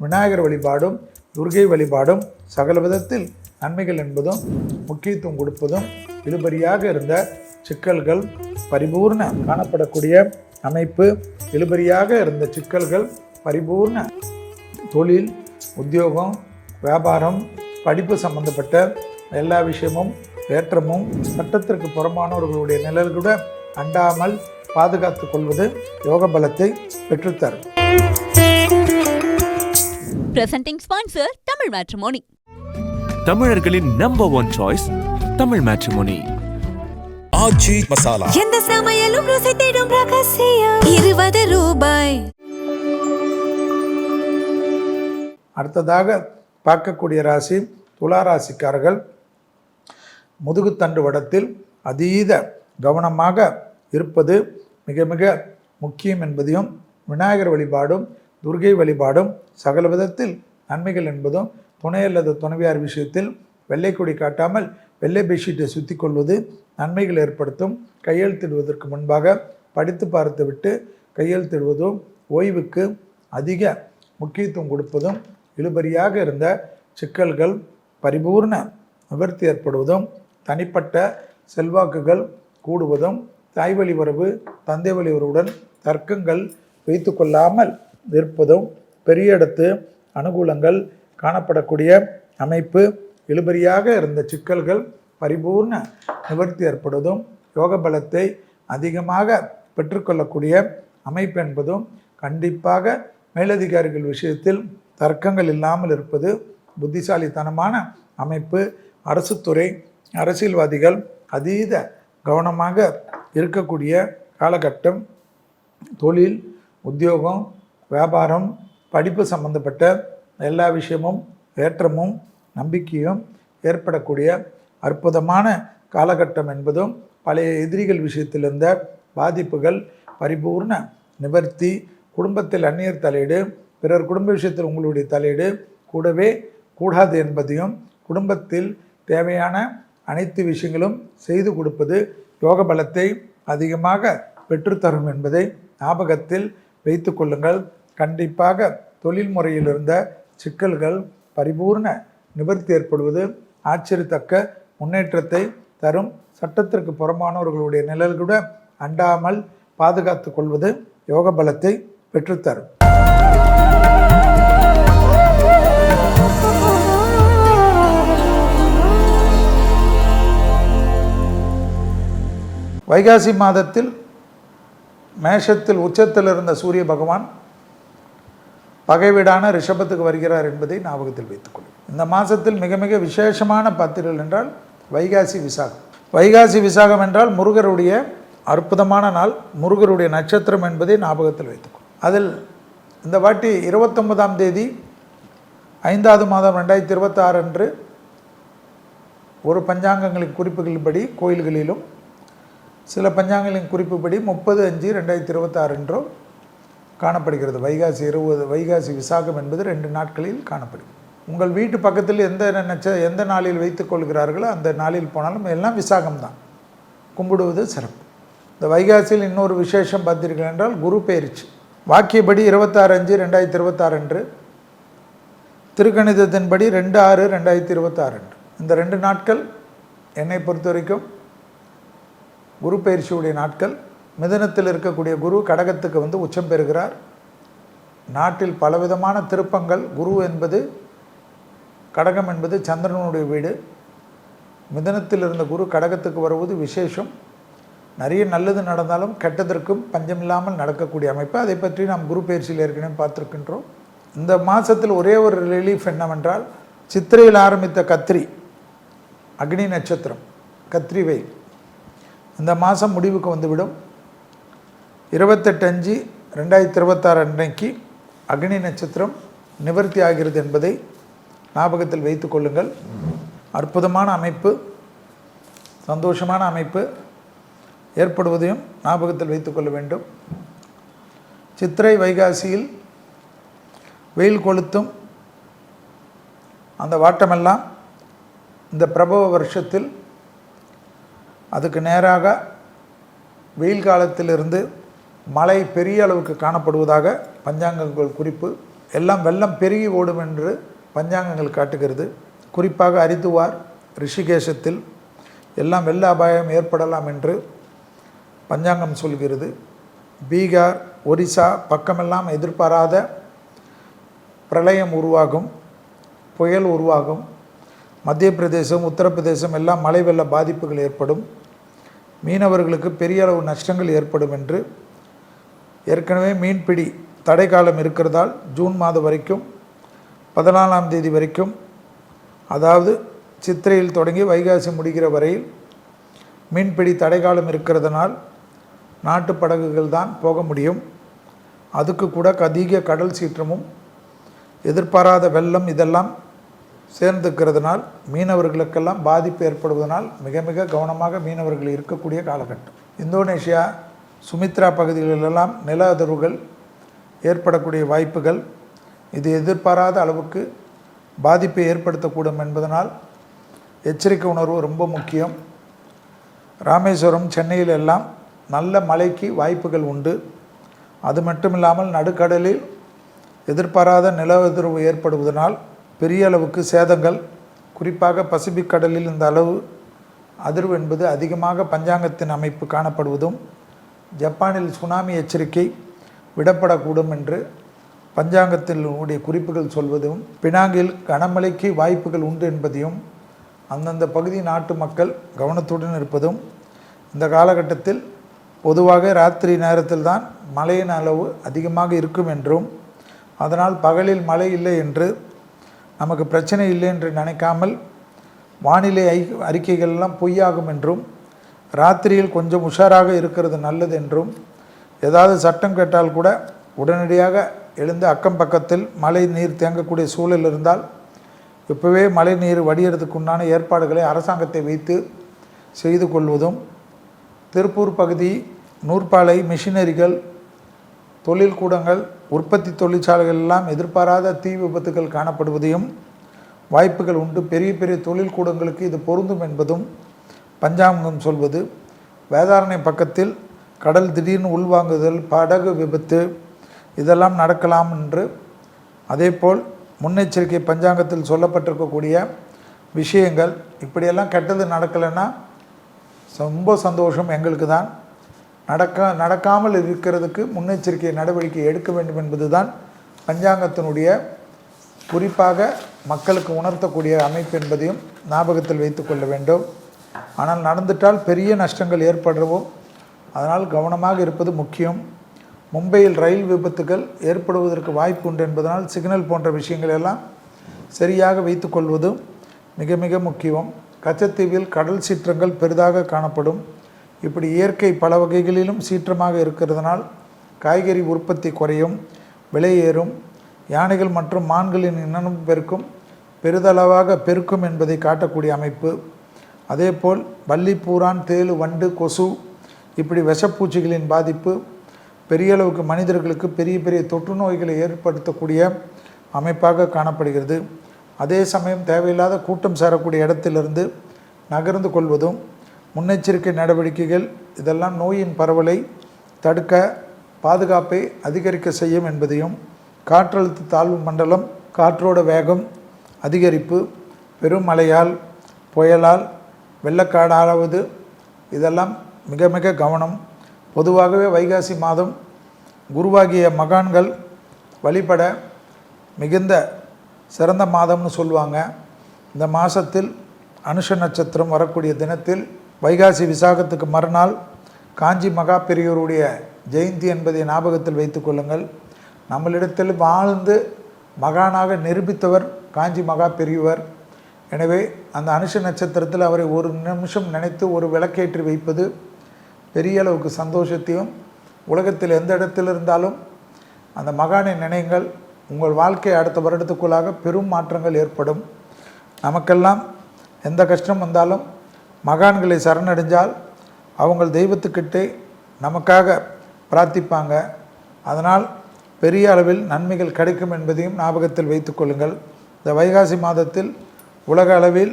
விநாயகர் வழிபாடும் துர்கை வழிபாடும் சகல விதத்தில் நன்மைகள் என்பதும் முக்கியத்துவம் கொடுப்பதும் இழுபறியாக இருந்த சிக்கல்கள் பரிபூர்ண காணப்படக்கூடிய அமைப்பு. இழுபறியாக இருந்த சிக்கல்கள் பரிபூர்ண தொழில், உத்தியோகம், வியாபாரம், படிப்பு சம்பந்தப்பட்ட எல்லா விஷயமும் ஏற்றமும் சட்டத்திற்கு புறமானவர்களுடைய நிழல் கூட அண்டாமல் பாதுகாத்துக் கொள்வது யோக பலத்தை பெற்றுத்தரும். Presenting sponsor Tamil matrimony. தமிழர்களின் நம்பர் 1 சாய்ஸ் தமிழ் மேட்ரிமோனி. ஆச்சி மசாலா, எந்த சமையலும் ருசி தேடும் ரகசியம் 20 ரூபாய். அடுத்ததாக பார்க்கக்கூடிய ராசி துலா ராசிக்காரர்கள். முதுகுத்தண்டு வடத்தில் அதீத கவனமாக இருப்பது மிக மிக முக்கியம் என்பதையும், விநாயகர் வழிபாடும் துர்கை வழிபாடும் சகல விதத்தில் நன்மைகள் என்பதும், துணை அல்லது துணைவியார் விஷயத்தில் வெள்ளை கொடி காட்டாமல் வெள்ளை பெட்ஷீட்டை சுற்றி கொள்வது நன்மைகள் ஏற்படுத்தும். கையெழுத்திடுவதற்கு முன்பாக படித்து பார்த்து விட்டு கையெழுத்திடுவதும், ஓய்வுக்கு அதிக முக்கியத்துவம் கொடுப்பதும், இழுபறியாக இருந்த சிக்கல்கள் பரிபூர்ண நிவர்த்தி ஏற்படுவதும், தனிப்பட்ட செல்வாக்குகள் கூடுவதும், தாய் வழி உறவு தந்தை வழி உறவுடன் தர்க்கங்கள் வைத்து கொள்ளாமல் இருப்பதும், பெரிய இடத்து அனுகூலங்கள் காணப்படக்கூடிய அமைப்பு. இழுபறியாக இருந்த சிக்கல்கள் பரிபூர்ண நிவர்த்தி ஏற்படுவதும், யோக பலத்தை அதிகமாக பெற்றுக்கொள்ளக்கூடிய அமைப்பு என்பதும், கண்டிப்பாக மேலதிகாரிகள் விஷயத்தில் தர்க்கங்கள் இல்லாமல் இருப்பது புத்திசாலித்தனமான அமைப்பு. அரசு துறை அரசியல்வாதிகள் அதீத கவனமாக இருக்கக்கூடிய காலகட்டம். தொழில், உத்தியோகம், வியாபாரம், படிப்பு சம்பந்தப்பட்ட எல்லா விஷயமும் ஏற்றமும் நம்பிக்கையும் ஏற்படக்கூடிய அற்புதமான காலகட்டம் என்பதும், பழைய எதிரிகள் விஷயத்தில் இருந்த பாதிப்புகள் பரிபூர்ண நிவர்த்தி. குடும்பத்தில் அந்நியர் தலையீடு, பிறர் குடும்ப விஷயத்தில் உங்களுடைய தலையீடு கூடவே கூடாது என்பதையும், குடும்பத்தில் தேவையான அனைத்து விஷயங்களும் செய்து கொடுப்பது யோக பலத்தை அதிகமாக பெற்றுத்தரும் என்பதை ஞாபகத்தில் வைத்து கொள்ளுங்கள். கண்டிப்பாக தொழில் முறையில் இருந்த சிக்கல்கள் பரிபூர்ண நிவர்த்தி ஏற்படுவது ஆச்சரியத்தக்க முன்னேற்றத்தை தரும். சட்டத்திற்கு புறமானவர்களுடைய நிழல் கூட அண்டாமல் பாதுகாத்து கொள்வது யோக பலத்தை பெற்றுத்தரும். வைகாசி மாதத்தில் மேஷத்தில் உச்சத்தில் இருந்த சூரிய பகவான் பகை வீடான ரிஷபத்துக்கு வருகிறார் என்பதை ஞாபகத்தில் வைத்துக்கொள்ளும். இந்த மாதத்தில் மிக மிக விசேஷமான பத்திரிகள் என்றால் வைகாசி விசாகம். வைகாசி விசாகம் என்றால் முருகருடைய அற்புதமான நாள், முருகருடைய நட்சத்திரம் என்பதை ஞாபகத்தில் வைத்துக்கொள்ளும். அதில் இந்த வாட்டி 29ஆம் தேதி 5வது மாதம் 2026 அன்று ஒரு பஞ்சாங்கங்களின் குறிப்புகளின்படி கோயில்களிலும், சில பஞ்சாங்கங்களின் குறிப்புப்படி 30/5/2026 என்றோ காணப்படுகிறது. வைகாசி 20 வைகாசி விசாகம் என்பது 2 நாட்களில் காணப்படுகிறது. உங்கள் வீட்டு பக்கத்தில் எந்த நாளில் வைத்துக் கொள்கிறார்களோ அந்த நாளில் போனாலும் எல்லாம் விசாகம்தான், கும்பிடுவது சிறப்பு. இந்த வைகாசியில் இன்னொரு விசேஷம் பார்த்தீர்கள் என்றால் குரு பெயர்ச்சி. வாக்கியப்படி 26/5/2026 அன்று, திருக்கணிதத்தின்படி 2/6/2026 அன்று. இந்த 2 நாட்கள் என்னை பொறுத்த வரைக்கும் குரு பயிற்சியுடைய நாட்கள். மிதுனத்தில் இருக்கக்கூடிய குரு கடகத்துக்கு வந்து உச்சம் பெறுகிறார். நாட்டில் பலவிதமான திருப்பங்கள். குரு என்பது, கடகம் என்பது சந்திரனுடைய வீடு. மிதுனத்தில் இருந்த குரு கடகத்துக்கு வருவது விசேஷம். நிறைய நல்லது நடந்தாலும் கெட்டதற்கும் பஞ்சமில்லாமல் நடக்கக்கூடிய அமைப்பு. அதை பற்றி நாம் குரு பயிற்சியில் ஏற்கனவே பார்த்துருக்கின்றோம். இந்த மாதத்தில் ஒரே ஒரு ரிலீஃப் என்னவென்றால், சித்திரையில் ஆரம்பித்த கத்திரி அக்னி நட்சத்திரம், கத்திரி வெயில் இந்த மாதம் முடிவுக்கு வந்துவிடும். 28/5/2026 அன்றைக்கு அக்னி நட்சத்திரம் நிவர்த்தி ஆகிறது என்பதை ஞாபகத்தில் வைத்து கொள்ளுங்கள். அற்புதமான அமைப்பு, சந்தோஷமான அமைப்பு ஏற்படுவதையும் ஞாபகத்தில் வைத்து கொள்ள வேண்டும். சித்திரை வைகாசியில் வெயில் கொளுத்தும் அந்த வாட்டமெல்லாம் இந்த பிரபவ வருஷத்தில் அதுக்கு நேராக வெயில் காலத்திலிருந்து மழை பெரிய அளவுக்கு காணப்படுவதாக பஞ்சாங்கங்கள் குறிப்பு. எல்லாம் வெள்ளம் பெருகி ஓடும் என்று பஞ்சாங்கங்கள் காட்டுகிறது. குறிப்பாக ஹரித்துவார், ரிஷிகேஷத்தில் எல்லாம் வெள்ள அபாயம் ஏற்படலாம் என்று பஞ்சாங்கம் சொல்கிறது. பீகார், ஒரிசா பக்கமெல்லாம் எதிர்பாராத பிரளயம் உருவாகும், புயல் உருவாகும். மத்திய பிரதேசம், உத்தரப்பிரதேசம் எல்லாம் மழை வெள்ள பாதிப்புகள் ஏற்படும். மீனவர்களுக்கு பெரிய அளவு நஷ்டங்கள் ஏற்படும் என்று ஏற்கனவே மீன்பிடி தடை காலம் இருக்கிறதால் ஜூன் மாதம் வரைக்கும் 14ஆம் தேதி வரைக்கும், அதாவது சித்திரையில் தொடங்கி வைகாசி முடிகிற வரையில் மீன்பிடி தடை காலம் இருக்கிறதுனால் நாட்டு படகுகள் தான் போக முடியும். அதுக்கு கூட அதிக கடல் சீற்றமும் எதிர்பாராத வெள்ளம் இதெல்லாம் சேர்ந்துக்கிறதுனால் மீனவர்களுக்கெல்லாம் பாதிப்பு ஏற்படுவதனால் மிக மிக கவனமாக மீனவர்கள் இருக்கக்கூடிய காலகட்டம். இந்தோனேஷியா, சுமித்ரா பகுதிகளிலெல்லாம் நில அதிர்வுகள் ஏற்படக்கூடிய வாய்ப்புகள், இது எதிர்பாராத அளவுக்கு பாதிப்பை ஏற்படுத்தக்கூடும் என்பதனால் எச்சரிக்கை உணர்வு ரொம்ப முக்கியம். ராமேஸ்வரம், சென்னையில் எல்லாம் நல்ல மழைக்கு வாய்ப்புகள் உண்டு. அது மட்டும் இல்லாமல் நடுக்கடலில் எதிர்பாராத நில அதிர்வு ஏற்படுவதனால் பெரிய அளவுக்கு சேதங்கள், குறிப்பாக பசிபிக் கடலில் இந்த அளவு அதிர்வு என்பது அதிகமாக பஞ்சாங்கத்தின் அமைப்பு காணப்படுவதும், ஜப்பானில் சுனாமி எச்சரிக்கை விடப்படக்கூடும் என்று பஞ்சாங்கத்தில் உடைய குறிப்புகள் சொல்வதும், பினாங்கில் கனமழைக்கு வாய்ப்புகள் உண்டு என்பதையும் அந்தந்த பகுதி நாட்டு மக்கள் கவனத்துடன் இருப்பதும், இந்த காலகட்டத்தில் பொதுவாக ராத்திரி நேரத்தில் தான் மழையின் அளவு அதிகமாக இருக்கும் என்றும், அதனால் பகலில் மழை இல்லை என்று நமக்கு பிரச்சனை இல்லை என்று நினைக்காமல் வானிலை அறிக்கைகள்லாம் பொய்யாகும் என்றும், ராத்திரியில் கொஞ்சம் உஷாராக இருக்கிறது நல்லது என்றும், ஏதாவது சட்டம் கேட்டால் கூட உடனடியாக எழுந்து அக்கம் பக்கத்தில் மழை நீர் தேங்கக்கூடிய சூழல் இருந்தால் இப்போவே மழை நீர் வடிகிறதுக்கு உண்டான ஏற்பாடுகளை அரசாங்கத்தை வைத்து செய்து கொள்வதும், திருப்பூர் பகுதி நூற்பாலை மிஷினரிகள், தொழில்கூடங்கள், உற்பத்தி தொழிற்சாலைகள் எல்லாம் எதிர்பாராத தீ விபத்துகள் காணப்படுவதையும் வாய்ப்புகள் உண்டு. பெரிய பெரிய தொழில்கூடங்களுக்கு இது பொருந்தும் என்பதும் பஞ்சாங்கம் சொல்வது. வேதாரண்ய பக்கத்தில் கடல் திடீர்னு உள்வாங்குதல், படகு விபத்து இதெல்லாம் நடக்கலாம் என்று, அதேபோல் முன்னெச்சரிக்கை பஞ்சாங்கத்தில் சொல்லப்பட்டிருக்கக்கூடிய விஷயங்கள், இப்படியெல்லாம் கெட்டது நடக்கலைன்னா ரொம்ப சந்தோஷம் எங்களுக்கு தான். நடக்காமல் இருக்கிறதுக்கு முன்னெச்சரிக்கை நடவடிக்கை எடுக்க வேண்டும் என்பது தான் பஞ்சாங்கத்தினுடைய குறிப்பாக மக்களுக்கு உணர்த்தக்கூடிய அமைப்பு என்பதையும் ஞாபகத்தில் வைத்து கொள்ள வேண்டும். ஆனால் நடந்துட்டால் பெரிய நஷ்டங்கள் ஏற்படவும், அதனால் கவனமாக இருப்பது முக்கியம். மும்பையில் ரயில் விபத்துகள் ஏற்படுவதற்கு வாய்ப்பு உண்டு என்பதனால் சிக்னல் போன்ற விஷயங்கள் எல்லாம் சரியாக வைத்து கொள்வதும் மிக மிக முக்கியம். கச்சத்தீவில் கடல் சீற்றங்கள் பெரிதாக காணப்படும். இப்படி இயற்கை பல வகைகளிலும் சீற்றமாக இருக்கிறதுனால் காய்கறி உற்பத்தி குறையும், விலை ஏறும். யானைகள் மற்றும் மான்களின் இனம் பெருதளவாக பெருக்கும் என்பதை காட்டக்கூடிய அமைப்பு. அதேபோல் பல்லி, பூரான், தேளு, வண்டு, கொசு இப்படி விஷப்பூச்சிகளின் பாதிப்பு பெரிய அளவுக்கு மனிதர்களுக்கு பெரிய பெரிய தொற்று நோய்களை ஏற்படுத்தக்கூடிய அமைப்பாக காணப்படுகிறது. அதே சமயம் தேவையில்லாத கூட்டம் சேரக்கூடிய இடத்திலிருந்து நகர்ந்து கொள்வதும், முன்னெச்சரிக்கை நடவடிக்கைகள் இதெல்லாம் நோயின் பரவலை தடுக்க பாதுகாப்பை அதிகரிக்க செய்யும் என்பதையும், காற்றழுத்த தாழ்வு மண்டலம் காற்றோட வேகம் அதிகரிப்பு, பெரும் மழையால், புயலால், வெள்ளக்காடாவது இதெல்லாம் மிக மிக கவனம். பொதுவாகவே வைகாசி மாதம் குருவாகிய மகான்கள் வழிபட மிகுந்த சிறந்த மாதம்னு சொல்லுவாங்க. இந்த மாதத்தில் அனுஷ நட்சத்திரம் வரக்கூடிய தினத்தில் வைகாசி விசாகத்துக்கு மறுநாள் காஞ்சி மகா பெரியோருடைய ஜெயந்தி என்பதை ஞாபகத்தில் வைத்து கொள்ளுங்கள். நம்மளிடத்தில் வாழ்ந்து மகானாக நிரூபித்தவர் காஞ்சி மகா பெரியவர். எனவே அந்த அனுஷ நட்சத்திரத்தில் அவரை ஒரு நிமிஷம் நினைத்து ஒரு விளக்கேற்றி வைப்பது பெரிய அளவுக்கு சந்தோஷத்தையும், உலகத்தில் எந்த இடத்தில் இருந்தாலும் அந்த மகானை நினைங்கள். உங்கள் வாழ்க்கை அடுத்த வருடத்துக்குள்ளாக பெரும் மாற்றங்கள் ஏற்படும். நமக்கெல்லாம் எந்த கஷ்டம் வந்தாலும் மகான்களை சரணடைஞ்சால் அவங்க தெய்வத்துக்கிட்டே நமக்காக பிரார்த்திப்பாங்க. அதனால் பெரிய அளவில் நன்மைகள் கிடைக்கும் என்பதையும் ஞாபகத்தில் வைத்து கொள்ளுங்கள். இந்த வைகாசி மாதத்தில் உலக அளவில்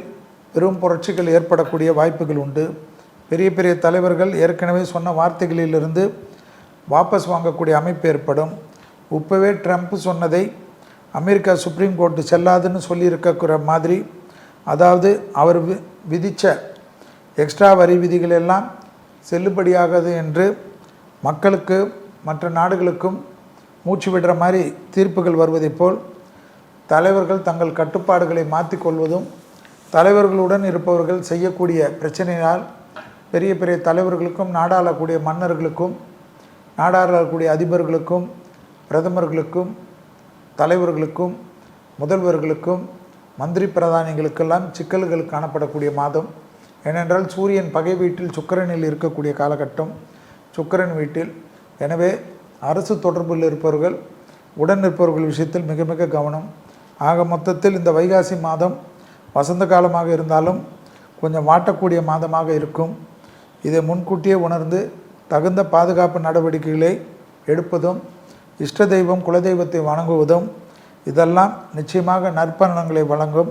பெரும் புரட்சிகள் ஏற்படக்கூடிய வாய்ப்புகள் உண்டு. பெரிய பெரிய தலைவர்கள் ஏற்கனவே சொன்ன வார்த்தைகளிலிருந்து வாபஸ் வாங்கக்கூடிய அமைப்பு ஏற்படும். இப்போவே ட்ரம்ப் சொன்னதை அமெரிக்கா சுப்ரீம் கோர்ட்டு செல்லாதுன்னு சொல்லியிருக்கிற மாதிரி, அதாவது அவர் விதித்த எக்ஸ்ட்ரா வரி விதிகள் எல்லாம் செல்லுபடியாகாது என்று மக்களுக்கு மற்ற நாடுகளுக்கும் மூச்சு விடுற மாதிரி தீர்ப்புகள் வருவதைப் போல் தலைவர்கள் தங்கள் கட்டுப்பாடுகளை மாற்றிக்கொள்வதும், தலைவர்களுடன் இருப்பவர்கள் செய்யக்கூடிய பிரச்சனையால் பெரிய பெரிய தலைவர்களுக்கும், நாடாளக்கூடிய மன்னர்களுக்கும், நாடாளக்கூடிய அதிபர்களுக்கும், பிரதமர்களுக்கும், தலைவர்களுக்கும், முதல்வர்களுக்கும், மந்திரி பிரதானிகளுக்கெல்லாம் சிக்கல்கள் காணப்படக்கூடிய மாதம். ஏனென்றால் சூரியன் பகை வீட்டில் சுக்கிரனில் இருக்கக்கூடிய காலகட்டம், சுக்கிரன் வீட்டில். எனவே அரசு தொடர்பில் இருப்பவர்கள், உடன் இருப்பவர்கள் விஷயத்தில் மிக மிக கவனம். ஆக மொத்தத்தில் இந்த வைகாசி மாதம் வசந்த காலமாக இருந்தாலும் கொஞ்சம் வாட்டக்கூடிய மாதமாக இருக்கும். இதை முன்கூட்டியே உணர்ந்து தகுந்த பாதுகாப்பு நடவடிக்கைகளை எடுப்பதும், இஷ்ட தெய்வம் குலதெய்வத்தை வணங்குவதும் இதெல்லாம் நிச்சயமாக நற்பலன்களை வழங்கும்.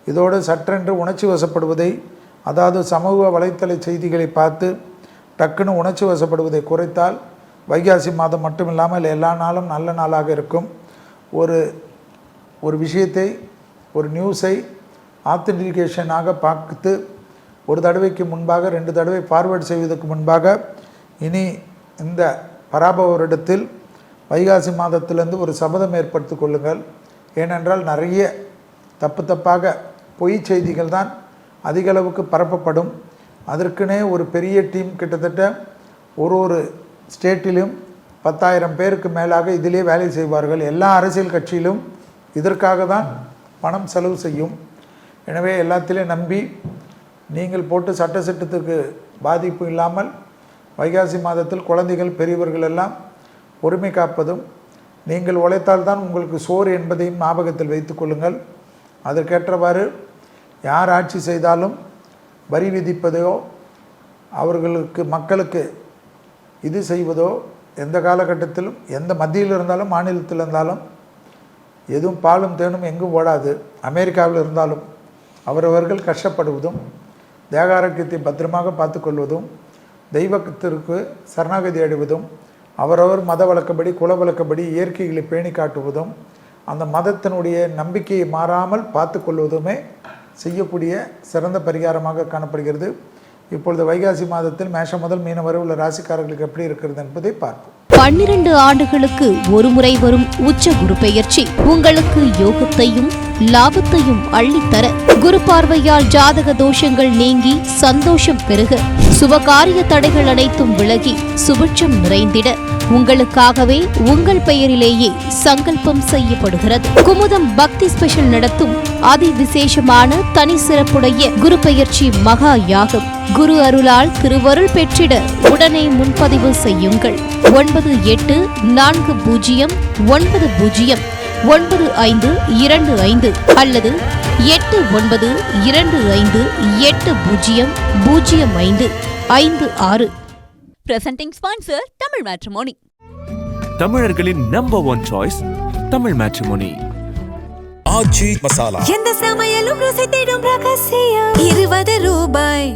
இதோடு சற்றென்று உணர்ச்சி வசப்படுவதை, அதாவது சமூக வலைத்தள செய்திகளை பார்த்து டக்குன்னு உணர்ச்சி வசப்படுவதை குறைத்தால் வைகாசி மாதம் மட்டுமில்லாமல் எல்லா நாளும் நல்ல நாளாக இருக்கும். ஒரு விஷயத்தை, ஒரு நியூஸை ஆத்தென்டிகேஷனாக பார்த்து ஒரு தடவைக்கு முன்பாக 2 தடவை ஃபார்வேர்ட் செய்வதற்கு முன்பாக இனி இந்த பராபவ வருடத்தில் வைகாசி மாதத்திலிருந்து ஒரு சபதம் ஏற்படுத்தி கொள்ளுங்கள். ஏனென்றால் நிறைய தப்பாக பொய் செய்திகள் தான் அதிக அளவுக்கு பரப்பப்படும். அதற்குனே ஒரு பெரிய டீம், கிட்டத்தட்ட ஒரு ஸ்டேட்டிலும் 10,000 பேருக்கு மேலாக இதிலே வேலை செய்வார்கள். எல்லா அரசியல் கட்சியிலும் இதற்காக தான் பணம் செலவு செய்யும். எனவே எல்லாத்திலையும் நம்பி நீங்கள் போட்டு சட்டத்திட்டத்துக்கு பாதிப்பு இல்லாமல் வைகாசி மாதத்தில் குழந்தைகள், பெரியவர்கள் எல்லாம் பொறுமை காப்பதும், நீங்கள் உழைத்தால்தான் உங்களுக்கு சோறு என்பதையும் ஞாபகத்தில் வைத்து கொள்ளுங்கள். அதற்கேற்றவாறு யார் ஆட்சி செய்தாலும் வரி விதிப்பதோ, அவர்களுக்கு மக்களுக்கு இது செய்வதோ எந்த காலகட்டத்திலும், எந்த மத்தியில் இருந்தாலும் மாநிலத்தில் இருந்தாலும் எதுவும் பாலும் தேனும் எங்கும் ஓடாது. அமெரிக்காவில் இருந்தாலும் அவரவர்கள் கஷ்டப்படுவதும், தேக ஆரோக்கியத்தை பத்திரமாக பார்த்து கொள்வதும், தெய்வத்திற்கு சரணாகதி அடைவதும், அவரவர் மத வழக்கப்படி, குல வழக்கப்படி இயற்கைகளை பேணி காட்டுவதும், அந்த மதத்தினுடைய நம்பிக்கையை மாறாமல் பார்த்து கொள்வதுமே செய்யக்கூடிய சிறந்த பரிகாரமாக காணப்படுகிறது. இப்பொழுது வைகாசி மாதத்தில் மேஷம் முதல் மீனம் வரை உள்ள ராசிக்காரர்களுக்கு எப்படி இருக்கிறது என்பதை பார்ப்போம். 12 ஆண்டுகளுக்கு ஒருமுறை வரும் உச்ச குரு பெயர்ச்சி உங்களுக்கு யோகத்தையும் லாபத்தையும் அள்ளித்தர, குரு பார்வையால் ஜாதக தோஷங்கள் நீங்கி சந்தோஷம் பெருக, சுபகாரிய தடைகள் அனைத்தும் விலகி சுபிட்சம் நிறைந்திட உங்களுக்காகவே உங்கள் பெயரிலேயே சங்கல்பம் செய்யப்படுகிறது. குமுதம் பக்தி ஸ்பெஷல் நடத்தும் அதி விசேஷமான தனி சிறப்புடைய குரு பெயர்ச்சி மகா யாகம். குரு அருளால் திருவருள் பெற்றிட உடனே முன்பதிவு செய்யுங்கள். 9840909525 அல்லது 8925800556. Presenting sponsor Tamil Matrimony. தமிழர்களின் நம்பர் 1 சாய்ஸ் தமிழ் மேட்ரிமோனி. ஆச்சி மசாலா. எந்த சமையலும் ருசி தேடும் ரகசியம் 20 ரூபாய்.